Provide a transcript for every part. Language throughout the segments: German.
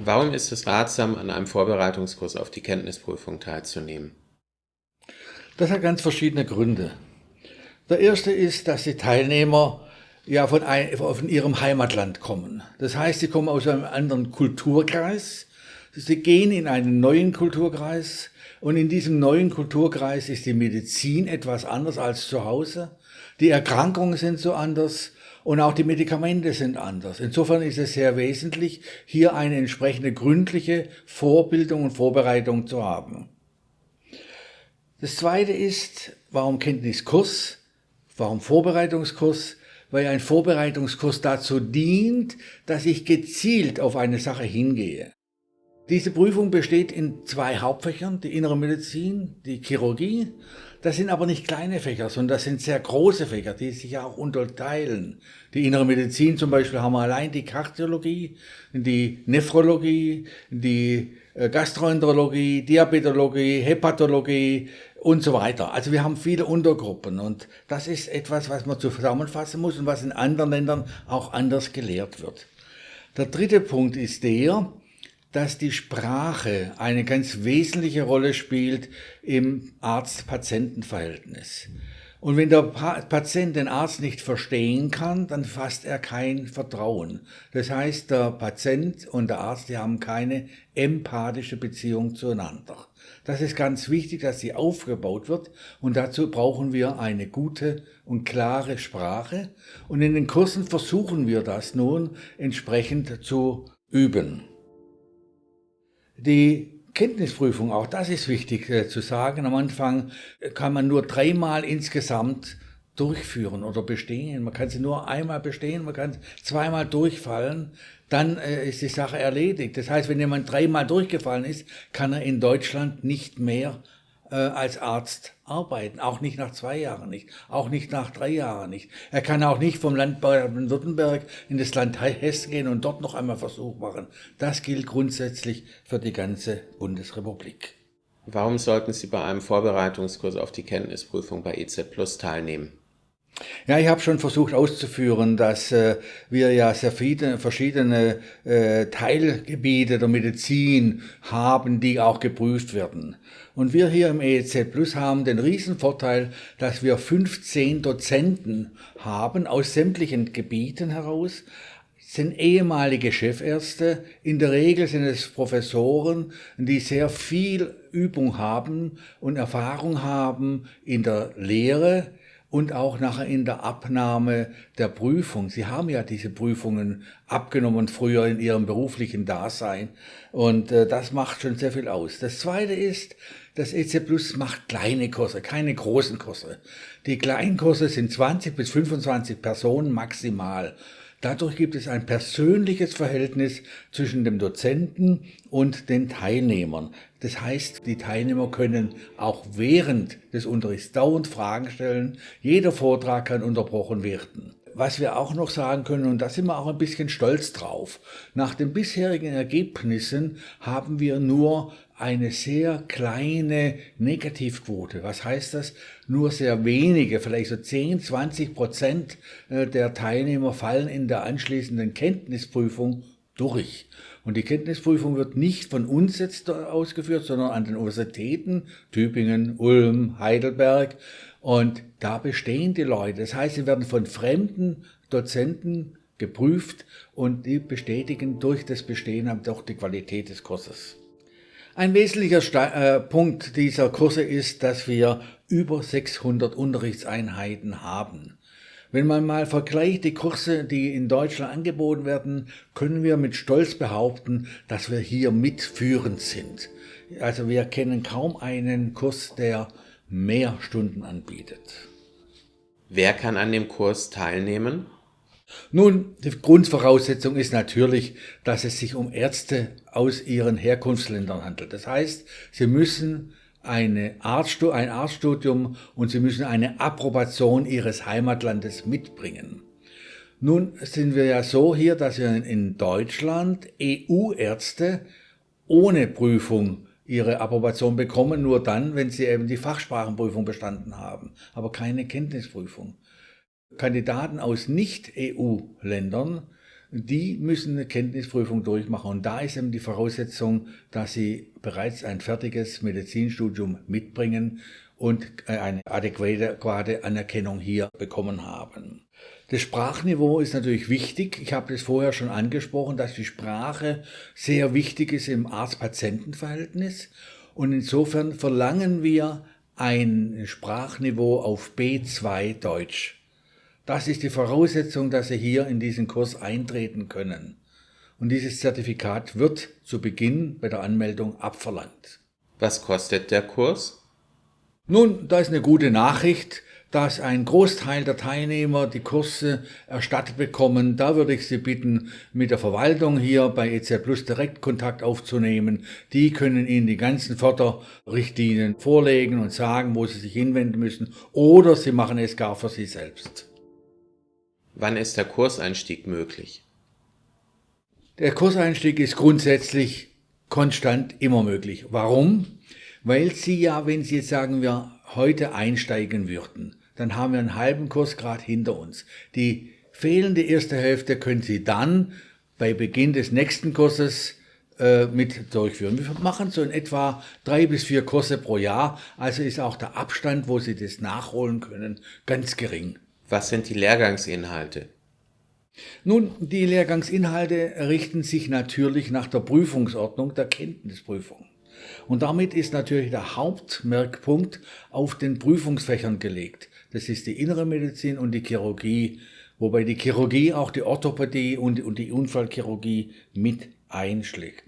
Warum ist es ratsam, an einem Vorbereitungskurs auf die Kenntnisprüfung teilzunehmen? Das hat ganz verschiedene Gründe. Der erste ist, dass die Teilnehmer ja von ihrem Heimatland kommen. Das heißt, sie kommen aus einem anderen Kulturkreis. Sie gehen in einen neuen Kulturkreis und in diesem neuen Kulturkreis ist die Medizin etwas anders als zu Hause. Die Erkrankungen sind so anders und auch die Medikamente sind anders. Insofern ist es sehr wesentlich, hier eine entsprechende gründliche Vorbildung und Vorbereitung zu haben. Das zweite ist, warum Kenntniskurs? Warum Vorbereitungskurs? Weil ein Vorbereitungskurs dazu dient, dass ich gezielt auf eine Sache hingehe. Diese Prüfung besteht in 2 Hauptfächern, die Innere Medizin, die Chirurgie. Das sind aber nicht kleine Fächer, sondern das sind sehr große Fächer, die sich ja auch unterteilen. Die Innere Medizin zum Beispiel haben wir allein die Kardiologie, die Nephrologie, die Gastroenterologie, Diabetologie, Hepatologie und so weiter. Also wir haben viele Untergruppen und das ist etwas, was man zusammenfassen muss und was in anderen Ländern auch anders gelehrt wird. Der dritte Punkt ist der, dass die Sprache eine ganz wesentliche Rolle spielt im Arzt-Patienten-Verhältnis. Und wenn der Patient den Arzt nicht verstehen kann, dann fasst er kein Vertrauen. Das heißt, der Patient und der Arzt, die haben keine empathische Beziehung zueinander. Das ist ganz wichtig, dass sie aufgebaut wird und dazu brauchen wir eine gute und klare Sprache. Und in den Kursen versuchen wir das nun entsprechend zu üben. Die Kenntnisprüfung, auch das ist wichtig zu sagen. Am Anfang kann man nur 3-mal insgesamt durchführen oder bestehen. Man kann sie nur einmal bestehen, man kann 2-mal durchfallen, dann ist die Sache erledigt. Das heißt, wenn jemand 3-mal durchgefallen ist, kann er in Deutschland nicht mehr als Arzt arbeiten. Auch nicht nach 2 Jahren nicht, auch nicht nach 3 Jahren nicht. Er kann auch nicht vom Land Baden-Württemberg in das Land Hessen gehen und dort noch einmal Versuch machen. Das gilt grundsätzlich für die ganze Bundesrepublik. Warum sollten Sie bei einem Vorbereitungskurs auf die Kenntnisprüfung bei EZ Plus teilnehmen? Ja, ich habe schon versucht auszuführen, dass wir ja sehr viele verschiedene Teilgebiete der Medizin haben, die auch geprüft werden. Und wir hier im EEZ Plus haben den Riesenvorteil, dass wir 15 Dozenten haben aus sämtlichen Gebieten heraus, sind ehemalige Chefärzte, in der Regel sind es Professoren, die sehr viel Übung haben und Erfahrung haben in der Lehre, und auch nachher in der Abnahme der Prüfung. Sie haben ja diese Prüfungen abgenommen früher in ihrem beruflichen Dasein und das macht schon sehr viel aus. Das Zweite ist, das EC Plus macht kleine Kurse, keine großen Kurse. Die kleinen Kurse sind 20 bis 25 Personen maximal. Dadurch gibt es ein persönliches Verhältnis zwischen dem Dozenten und den Teilnehmern. Das heißt, die Teilnehmer können auch während des Unterrichts dauernd Fragen stellen. Jeder Vortrag kann unterbrochen werden. Was wir auch noch sagen können, und da sind wir auch ein bisschen stolz drauf, nach den bisherigen Ergebnissen haben wir nur eine sehr kleine Negativquote. Was heißt das? Nur sehr wenige, vielleicht so 10-20% der Teilnehmer fallen in der anschließenden Kenntnisprüfung durch. Und die Kenntnisprüfung wird nicht von uns jetzt ausgeführt, sondern an den Universitäten, Tübingen, Ulm, Heidelberg. Und da bestehen die Leute. Das heißt, sie werden von fremden Dozenten geprüft und die bestätigen durch das Bestehen auch die Qualität des Kurses. Ein wesentlicher Punkt dieser Kurse ist, dass wir über 600 Unterrichtseinheiten haben. Wenn man mal vergleicht die Kurse, die in Deutschland angeboten werden, können wir mit Stolz behaupten, dass wir hier mitführend sind. Also wir kennen kaum einen Kurs, der mehr Stunden anbietet. Wer kann an dem Kurs teilnehmen? Nun, die Grundvoraussetzung ist natürlich, dass es sich um Ärzte aus ihren Herkunftsländern handelt. Das heißt, sie müssen ein Arztstudium und sie müssen eine Approbation ihres Heimatlandes mitbringen. Nun sind wir ja so hier, dass wir in Deutschland EU-Ärzte ohne Prüfung ihre Approbation bekommen, nur dann, wenn sie eben die Fachsprachenprüfung bestanden haben, aber keine Kenntnisprüfung. Kandidaten aus Nicht-EU-Ländern, die müssen eine Kenntnisprüfung durchmachen. Und da ist eben die Voraussetzung, dass sie bereits ein fertiges Medizinstudium mitbringen und eine adäquate Anerkennung hier bekommen haben. Das Sprachniveau ist natürlich wichtig. Ich habe das vorher schon angesprochen, dass die Sprache sehr wichtig ist im Arzt-Patienten-Verhältnis. Und insofern verlangen wir ein Sprachniveau auf B2 Deutsch. Das ist die Voraussetzung, dass Sie hier in diesen Kurs eintreten können. Und dieses Zertifikat wird zu Beginn bei der Anmeldung abverlangt. Was kostet der Kurs? Nun, da ist eine gute Nachricht, dass ein Großteil der Teilnehmer die Kurse erstattet bekommen. Da würde ich Sie bitten, mit der Verwaltung hier bei EZ Plus direkt Kontakt aufzunehmen. Die können Ihnen die ganzen Förderrichtlinien vorlegen und sagen, wo Sie sich hinwenden müssen. Oder Sie machen es gar für Sie selbst. Wann ist der Kurseinstieg möglich? Der Kurseinstieg ist grundsätzlich konstant immer möglich. Warum? Weil Sie ja, wenn Sie jetzt sagen wir, heute einsteigen würden, dann haben wir einen halben Kurs gerade hinter uns. Die fehlende erste Hälfte können Sie dann bei Beginn des nächsten Kurses mit durchführen. Wir machen so in etwa 3 bis 4 Kurse pro Jahr, also ist auch der Abstand, wo Sie das nachholen können, ganz gering. Was sind die Lehrgangsinhalte? Nun, die Lehrgangsinhalte richten sich natürlich nach der Prüfungsordnung der Kenntnisprüfung. Und damit ist natürlich der Hauptmerkpunkt auf den Prüfungsfächern gelegt. Das ist die Innere Medizin und die Chirurgie, wobei die Chirurgie auch die Orthopädie und die Unfallchirurgie mit einschlägt.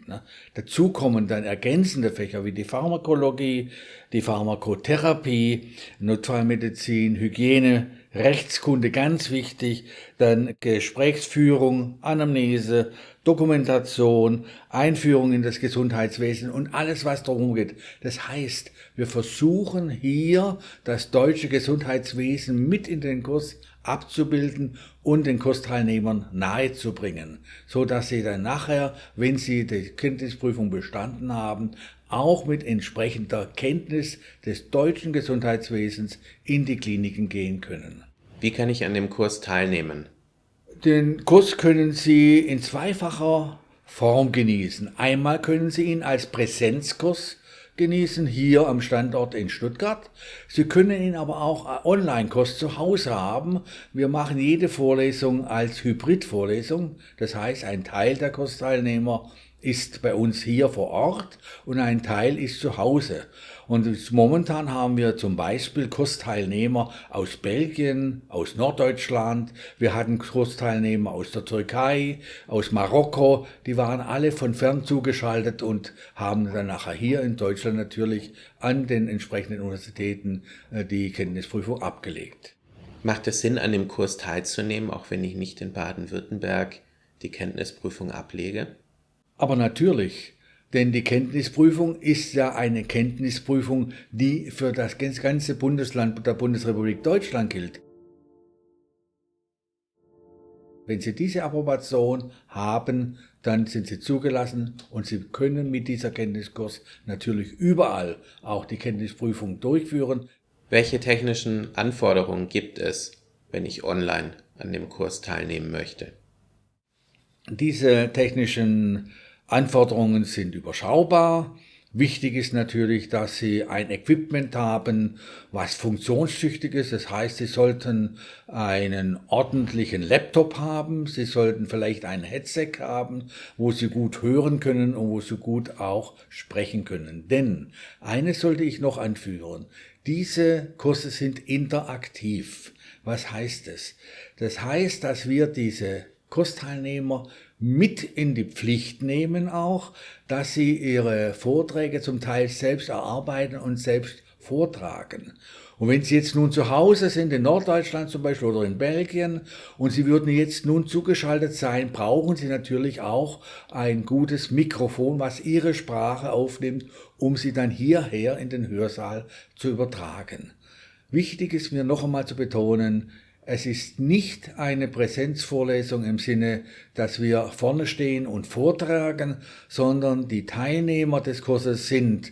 Dazu kommen dann ergänzende Fächer wie die Pharmakologie, die Pharmakotherapie, Notfallmedizin, Hygiene, Rechtskunde, ganz wichtig, dann Gesprächsführung, Anamnese, Dokumentation, Einführung in das Gesundheitswesen und alles, was darum geht. Das heißt, wir versuchen hier das deutsche Gesundheitswesen mit in den Kurs abzubilden und den Kursteilnehmern nahezubringen, so dass sie dann nachher, wenn sie die Kenntnisprüfung bestanden haben, auch mit entsprechender Kenntnis des deutschen Gesundheitswesens in die Kliniken gehen können. Wie kann ich an dem Kurs teilnehmen? Den Kurs können Sie in zweifacher Form genießen. Einmal können Sie ihn als Präsenzkurs genießen, hier am Standort in Stuttgart. Sie können ihn aber auch als Online-Kurs zu Hause haben. Wir machen jede Vorlesung als Hybridvorlesung. Das heißt, ein Teil der Kursteilnehmer ist bei uns hier vor Ort und ein Teil ist zu Hause. Und momentan haben wir zum Beispiel Kursteilnehmer aus Belgien, aus Norddeutschland, wir hatten Kursteilnehmer aus der Türkei, aus Marokko, die waren alle von fern zugeschaltet und haben dann nachher hier in Deutschland natürlich an den entsprechenden Universitäten die Kenntnisprüfung abgelegt. Macht es Sinn, an dem Kurs teilzunehmen, auch wenn ich nicht in Baden-Württemberg die Kenntnisprüfung ablege? Aber natürlich, denn die Kenntnisprüfung ist ja eine Kenntnisprüfung, die für das ganze Bundesland der Bundesrepublik Deutschland gilt. Wenn Sie diese Approbation haben, dann sind Sie zugelassen und Sie können mit dieser Kenntniskurs natürlich überall auch die Kenntnisprüfung durchführen. Welche technischen Anforderungen gibt es, wenn ich online an dem Kurs teilnehmen möchte? Diese technischen Anforderungen sind überschaubar. Wichtig ist natürlich, dass Sie ein Equipment haben, was funktionstüchtig ist. Das heißt, Sie sollten einen ordentlichen Laptop haben. Sie sollten vielleicht ein Headset haben, wo Sie gut hören können und wo Sie gut auch sprechen können. Denn eines sollte ich noch anführen. Diese Kurse sind interaktiv. Was heißt es? Das heißt, dass wir diese Kursteilnehmer mit in die Pflicht nehmen auch, dass sie ihre Vorträge zum Teil selbst erarbeiten und selbst vortragen. Und wenn Sie jetzt nun zu Hause sind, in Norddeutschland zum Beispiel oder in Belgien, und Sie würden jetzt nun zugeschaltet sein, brauchen Sie natürlich auch ein gutes Mikrofon, was Ihre Sprache aufnimmt, um sie dann hierher in den Hörsaal zu übertragen. Wichtig ist mir noch einmal zu betonen, es ist nicht eine Präsenzvorlesung im Sinne, dass wir vorne stehen und vortragen, sondern die Teilnehmer des Kurses sind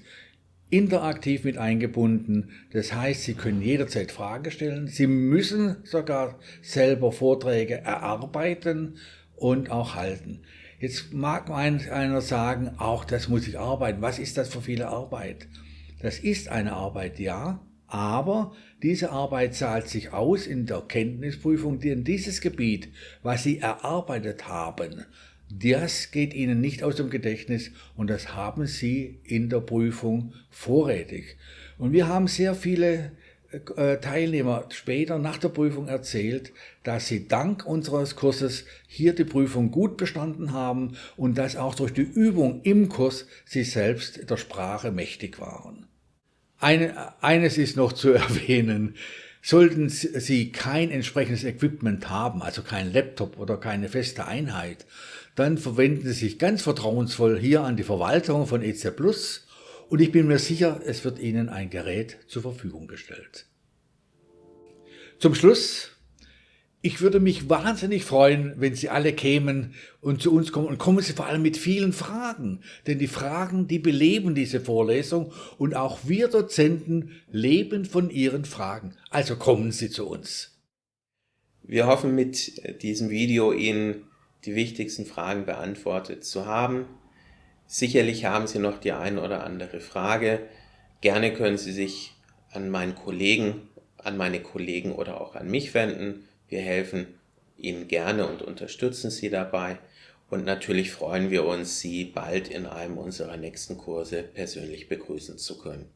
interaktiv mit eingebunden. Das heißt, Sie können jederzeit Fragen stellen. Sie müssen sogar selber Vorträge erarbeiten und auch halten. Jetzt mag einer sagen, auch das muss ich arbeiten. Was ist das für viele Arbeit? Das ist eine Arbeit, ja, aber diese Arbeit zahlt sich aus in der Kenntnisprüfung, denn dieses Gebiet, was Sie erarbeitet haben, das geht Ihnen nicht aus dem Gedächtnis und das haben Sie in der Prüfung vorrätig. Und wir haben sehr viele Teilnehmer später nach der Prüfung erzählt, dass sie dank unseres Kurses hier die Prüfung gut bestanden haben und dass auch durch die Übung im Kurs sie selbst der Sprache mächtig waren. Eines ist noch zu erwähnen. Sollten Sie kein entsprechendes Equipment haben, also kein Laptop oder keine feste Einheit, dann verwenden Sie sich ganz vertrauensvoll hier an die Verwaltung von EC Plus und ich bin mir sicher, es wird Ihnen ein Gerät zur Verfügung gestellt. Zum Schluss, ich würde mich wahnsinnig freuen, wenn Sie alle kämen und zu uns kommen und kommen Sie vor allem mit vielen Fragen, denn die Fragen, die beleben diese Vorlesung und auch wir Dozenten leben von Ihren Fragen. Also kommen Sie zu uns. Wir hoffen mit diesem Video Ihnen die wichtigsten Fragen beantwortet zu haben. Sicherlich haben Sie noch die eine oder andere Frage. Gerne können Sie sich an meine Kollegen oder auch an mich wenden. Wir helfen Ihnen gerne und unterstützen Sie dabei. Und natürlich freuen wir uns, Sie bald in einem unserer nächsten Kurse persönlich begrüßen zu können.